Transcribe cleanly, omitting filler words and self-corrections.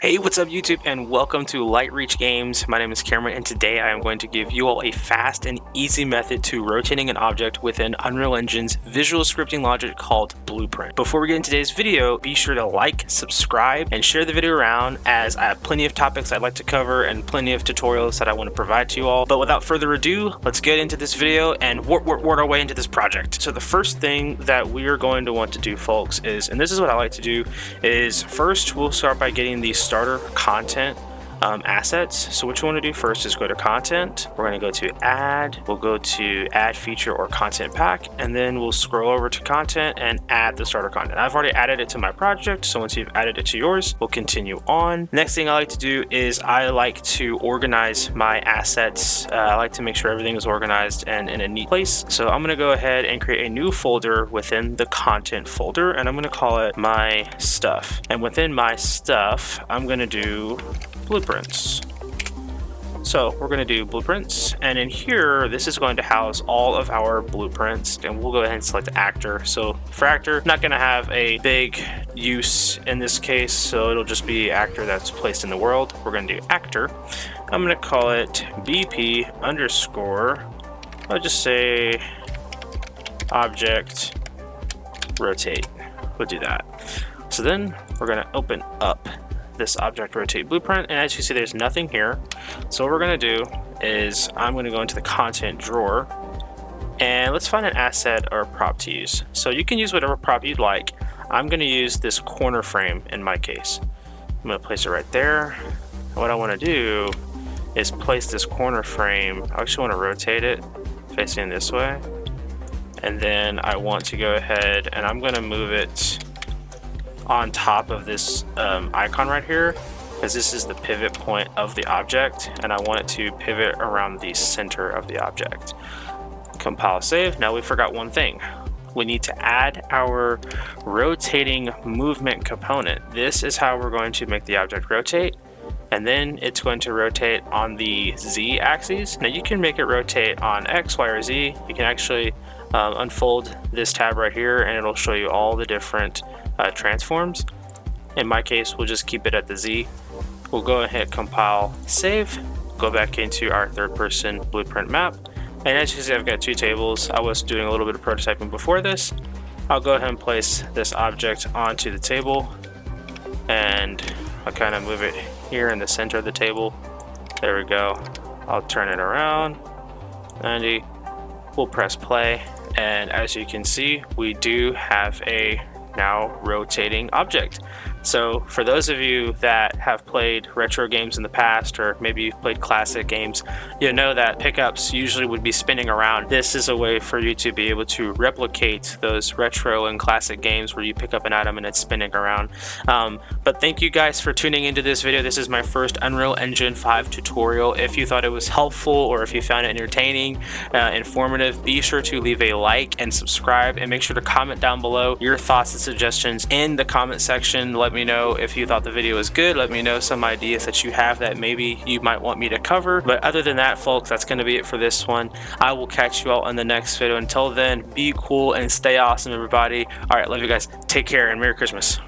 Hey, what's up YouTube, and welcome to Light Reach Games. My name is Cameron, and today I am going to give you all a fast and easy method to rotating an object within Unreal Engine's visual scripting logic called Blueprint. Before we get into today's video, be sure to like, subscribe, and share the video around, as I have plenty of topics I'd like to cover and plenty of tutorials that I want to provide to you all. But without further ado, let's get into this video and wart our way into this project. So the first thing that we are going to want to do, folks, is, and this is what I like to do, is first we'll start by getting the starter content assets. So what you want to do first is go to content. We're going to go to add. We'll go to add feature or content pack, and then we'll scroll over to content and add the starter content. I've already added it to my project, so once you've added it to yours, we'll continue on. Next thing I like to do is I like to organize my assets. I like to make sure everything is organized and in a neat place. So I'm going to go ahead and create a new folder within the content folder, and I'm going to call it my stuff. And within my stuff, I'm going to do blueprints. So we're going to do blueprints, and in here this is going to house all of our blueprints, and we'll go ahead and select actor. So for actor, not going to have a big use in this case, so it'll just be actor that's placed in the world. We're going to do actor. I'm going to call it BP underscore, I'll just say object rotate. We'll do that. So then we're going to open up this object rotate blueprint, and as you see, there's nothing here. So what we're going to do is I'm going to go into the content drawer, and let's find an asset or a prop to use. So you can use whatever prop you'd like. I'm going to use this corner frame in my case. I'm going to place it right there, and what I want to do is place this corner frame. I actually want to rotate it facing this way, and then I want to go ahead and I'm going to move it on top of this icon right here, because this is the pivot point of the object, and I want it to pivot around the center of the object. Compile, save. Now we forgot one thing. We need to add our rotating movement component. This is how we're going to make the object rotate, and then it's going to rotate on the Z axis. Now you can make it rotate on X, Y, or Z. You can actually unfold this tab right here, and it'll show you all the different transforms. In my case, we'll just keep it at the Z. We'll go ahead, compile, save, go back into our third-person blueprint map, and as you see, I've got two tables. I was doing a little bit of prototyping before this. I'll go ahead and place this object onto the table, and I'll kind of move it here in the center of the table. There we go. I'll turn it around 90. We'll press play, and as you can see, we do have a now rotating object. So for those of you that have played retro games in the past, or maybe you've played classic games, you know that pickups usually would be spinning around. This is a way for you to be able to replicate those retro and classic games where you pick up an item and it's spinning around. But thank you guys for tuning into this video. This is my first Unreal Engine 5 tutorial. If you thought it was helpful, or if you found it entertaining, informative, be sure to leave a like and subscribe, and make sure to comment down below your thoughts and suggestions in the comment section. Let me know if you thought the video was good. Let me know some ideas that you have that maybe you might want me to cover. But other than that, folks, that's going to be it for this one. I will catch you all in the next video. Until then, be cool and stay awesome, everybody. All right, love you guys. Take care and Merry Christmas.